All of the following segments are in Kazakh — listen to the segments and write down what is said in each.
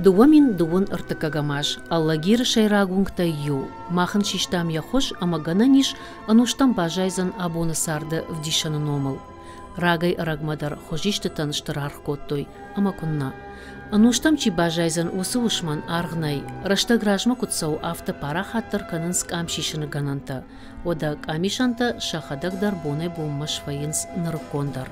Дуамин дуун ыртыкагамаш, аллагир шайрагунгта ю. Махан шиштам яхош, амагана ниш, ануштам бажайзан абоны сарды вдишаны номыл. Рагай рагмадар хожиштытан штырарх коттой, амакунна. Ануштам чи бажайзан усы ушман аргнай, раштагражма кутсау автопара хаттар канын скам шишаны гананта. Ода камишанта шахадагдар бонай боммаш фаинс наркондар.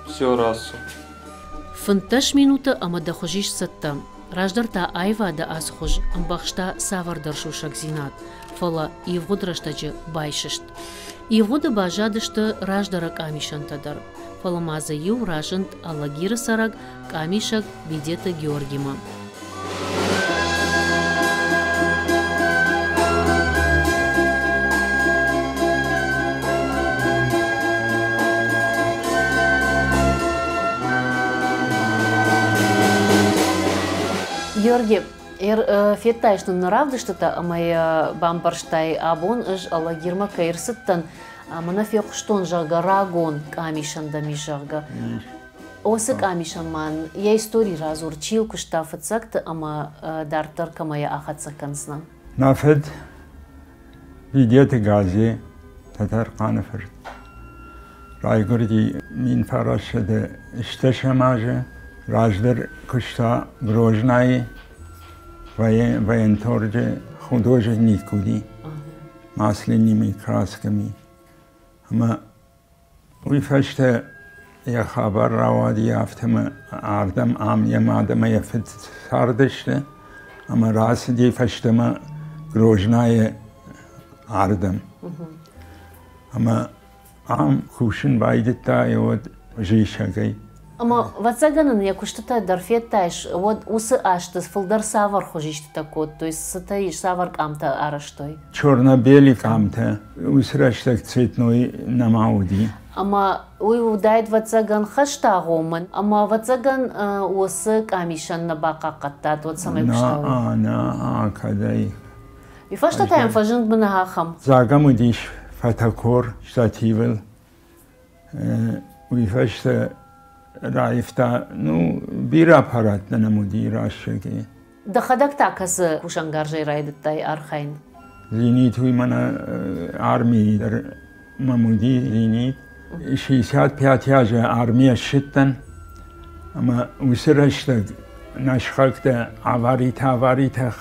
Все расу. Фынташ минута амада хожиш сатта. Раждарта айва да аз хож, амбахшта савардар шушак зинат. Фала ивгодрашта байшышт. Ивгода бажадышта раждара камишантадар. Фала маза ю ражант аллагира сараг камишак бидета Георгима. Георгий, феттайшны наравдыштыта амай бампарштай абон ыж аллагирма кайрсыттан мана феқштон жага рагон камишанда мижага. Осы камишаман я истории разур чилку штафыцакты ама дартар камая ахатсакансна. Нафед видеты гази татар канафыр. Райгурди мин фарашады иштешамажы Раждар кушта грожнай военторже художникуди масляными красками. Ама уйфашта я хабар равади автома ардам ам ямадама яфет сардышты. Ама расди фаштама грожнай ардам. Ама ам кушин байдетта йод жишагай. Ама вацаганын я куштата дарфеттайш, вот усы аштыс фылдар савар хожишты кот, то есть сатаиш савар камта араштой. Черно-белый камта, усраштак цветной намауди. Ама уй удайт вацаган хаштагоман, ама вацаган усы камишан на бака каттат, вот самай куштау. На, кадай. И фаштатаем фажинт банахам. Загамудиш фатакор штативел. Уй фашта Раифта, бира аппарат намуди рашеги. Да хадак такасы кушангаржай райдыттай архайн. Зенит уймана армии мамуди зенит. 65 яжа армия шиттан. Ама усырашта нашхакта аварита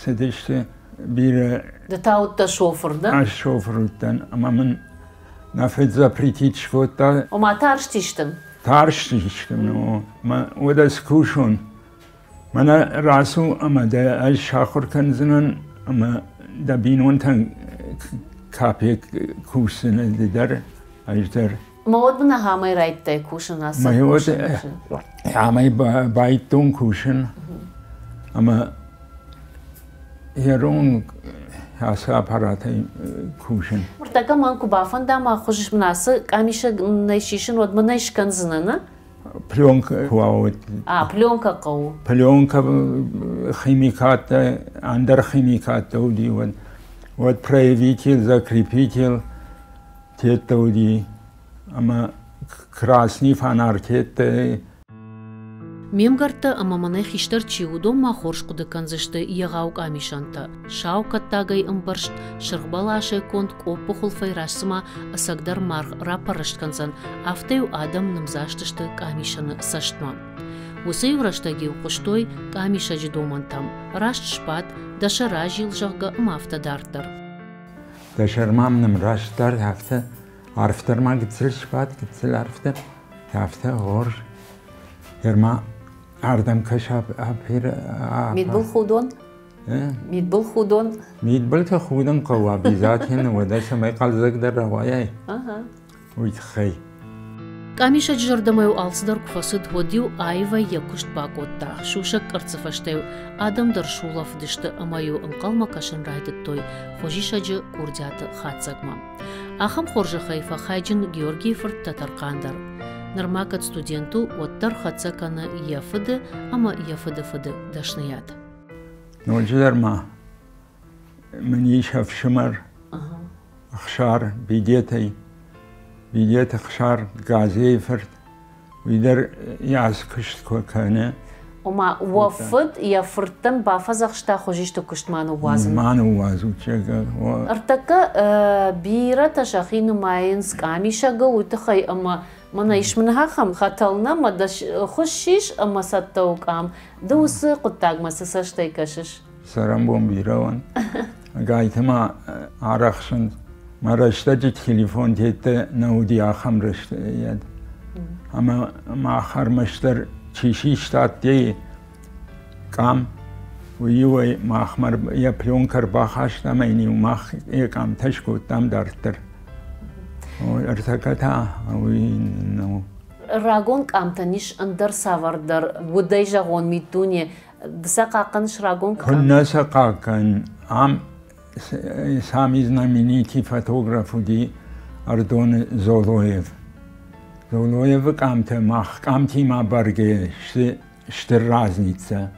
сидиште бира. Да таутта шофер, да? Шоферуттан. Ама мен нафет запретить шкота. Ома тарштиштен. Тарштиштен, ма ода скушон. Мана расу ама да аз шахор канзанан ама да бинонтан капек кусен дидер аждар. Ма од бна хамай райттай кушен аса. Ма од хамай байтон кушен. Ама ерон аса аппаратай кушен. Муртака манку бафан да ма хожиш мнасы камиша найшишин од мнайш канзанана? Пленка куаот. Пленка кау. Пленка химиката, андерхимиката уди вот проявитель, закрепитель тета уди. Ама красный фонарь тета. Мемгарта амаманай хиштар чиудом махоршкуды канзышты ягау камишанта. Шау каттагай ымбаршт, шырғбалашы конт коппы хулфайрашсыма асагдар марх рапарышт канзан, автаю адам нымзаштышты камишаны саштма. Осы юраштаги уқыштой камишаджи домантам, рашт шпат, дашара жилжағға мафтадартар. Дашармам нымраштар тафты, арфтарма гитсіл шпат, гитсіл арфтар, тафты ғор. Ерма ардам кашап апир. Мидбул худон? Мидбул худон? Мидбул та худон қау обязательно, вода самай қалзагдар раваяй. Уйтхай. Камиша джардамаю алсыдар куфасыд водил айва якушт бакотта. Шушак арцыфаштаю адам даршулав дышты амаю ынқалма кашын райдыттой. Хожишаджы курдяты хатсагма. Ахам хоржы хайфа хайджин Георгиевр татарқандар. Нормакат студенту оттар хатсаканы яфыды, ама яфыды-фыды дашныят. Нольждарма, мне шавшимар, ахшар, бидетай, خشار غازی فرد ويدر ياس كشت كوكانه وما وفد يفرتم بافزخ شتا خوجيشتو كشت مانو وازن مانو وازو تشيغا ارتكا بيرا تشاخينو ماينس كامي شاغا وتخي اما مانا يشمنها خم خطلنا ما دش خشيش اما ستوك ام دوس قطاق ما سسشتي كشش سرم بوم بيراون قايتما عرخشن ما رشتة تليفون تيت نودي آخم رشتة يد اما ما آخر مشتر چیشیش تات دی کام ویوی ماخمر یا پلیون کر باخشت امینی و ماخ یکم تشکوتم درتر و ارتکتا وی نو راگون کامتنیش اندر سوار در ودای جاگون میتونی دساقاقنش راگون کام کن نساقاقن ام سامیز نمینیتی فوتوگرافو دی اردون زولویف Золоева камте мах камти ма барге штер разница.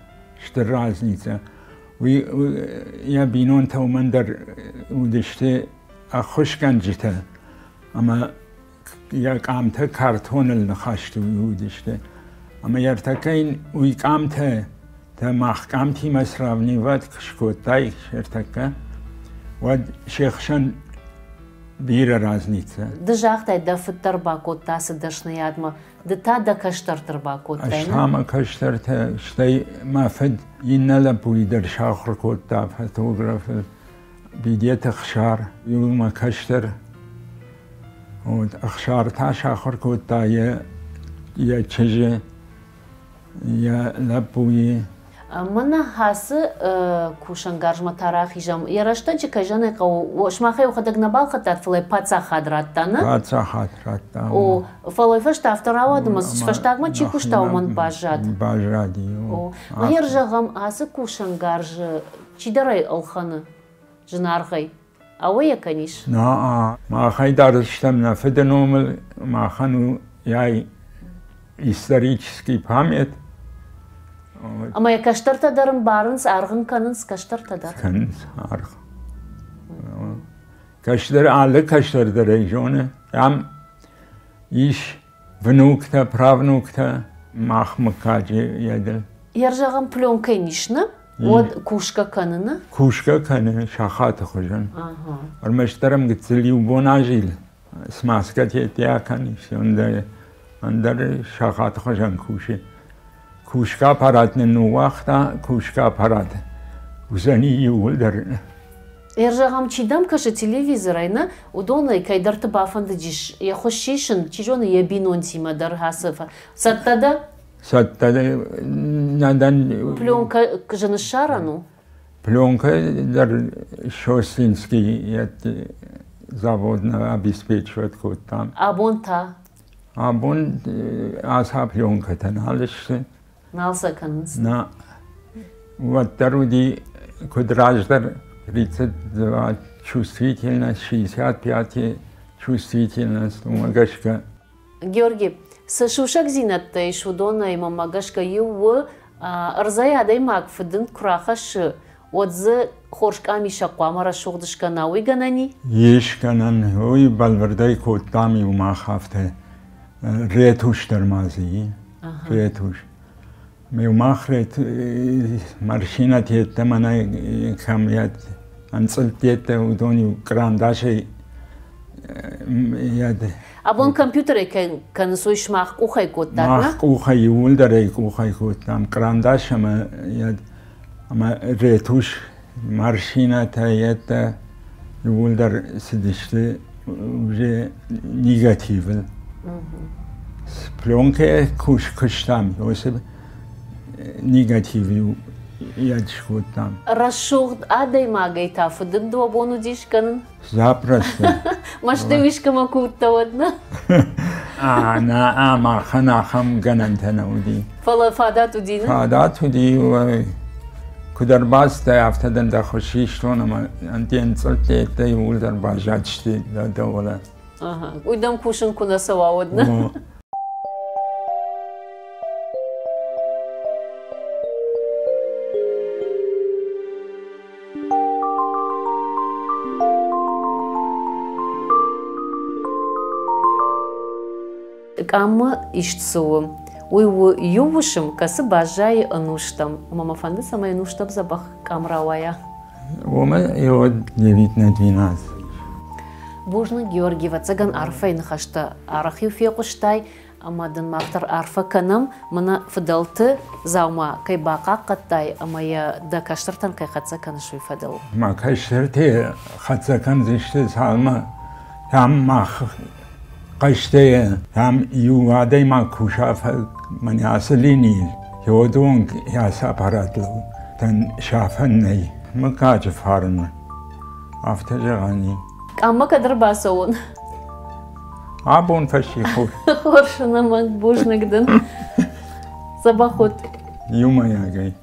Я бинон таумандар удиште ахушканжита. Ама я камте картонел нахашту удиште. Ама яртакайн уи камте та мах камти ма сравнивать кшкотай шертака. Вад шехшан بيرة رازنيتسا دجاغتا دف الترباكوت تاس دشنا يادما دتا دا كشتر ترباكوت تاينا اشتاما كشتر تا شتاي ما فد ينالا بويدر شاخر كوت تا فوتوغراف بيديت اخشار يوما كشتر اخشار تا شاخر كوت تا يا تشجي يا لبوي منا هاس كوشنگارج متاراخي جام يراشتا چي كجانه قو شماخي وخدق نبال خطر فلي باца хадраттана باца хадраттана او فلي فشتا افتراوا دمس فشتاق ما چي كوشتا ومن باجاد باجاديو ما يرجغم هاس كوشنگارج چي دري الخنا جنارخي اويا كنيش نا ما خي дарштам на феденомел ما خانو яй исторический память Ama ya kaştarta darın barınız argın kanınız kaştarta dar. Kanınız argın. Kaşları ağlı kaşları da rejonu. Am iş внукта, правнукта mahmukacı yedil. Yarjağın plonkay nişne? O kuşka kanını? Kuşka kanı şahatı hocan. Armaştarım gitsili ubonajil. Smaskat yetiya kanı. Andar şahatı hocan kuşi. Кушка аппарат не нуахта, кушка аппарат. Узани юлдер. Ержагам чидам каша телевизорайна, удонай кайдарты бафанды диш. Я хошишин, чижона я бинонтима дар хасыфа. Саттада? Саттада надан... Пленка жанышарану? Пленка дар Шосинский заводно обеспечивает код там. Абонта? Абон аса пленка-то налышты. Налса канınız. На вот таруди квадраждар 32 чувствительность, 65 чувствительность, магашка. Георгий, сашушак зинатта и шудона и мамагашка ю арзая дай мак фдын курахаш отзы хоршками шаквамара шугдышка науи ганани? Еш ганан, ой балвардай коттами умахафте ретуш дармази, ретуш. Меумахрет маршина тетта мана камят анцел тетта удони крандаши яд Абон компьютере канысой шмах ухай коттарна? Мах ухай юлдарей ухай коттам крандаш ама яд ама ретуш маршина таетта юлдар сидиште уже негативен. Пленке куштам, осеб негативный ядшкот там. Расшугд адай магай тафдын до абону дишканын? Запросто. Машты вишка макутта одна? На ама ханахам ганантана уди. Фала фадат удина? Фадат уди кудар баста афтадан да хошиштон ама антиен цалтета юлдар бажачти да дола. Ага. Уйдам кушин кунасава одна. кам ишцу. Уйу ювушим касы бажай ануштам. Мама фанды самая ануштам забах камравая. Ома его 9 на 12. Божна Георгиева цаган арфа инхашта арахи фиquştay амадан мактар арфа канам мына фдалты заума кайбака каттай амая да каштартан кайхатса каншуй фадал. Ма каштарте хатсакан зиште салма там мах каште там юадей ма кушафа мани аслини йодун яса паратлу тан шафаннай макач фарн афтажани Кама кадр басоун. Абон фашиху. Хоршана мак божнагдын. Забахот. Юмая гай.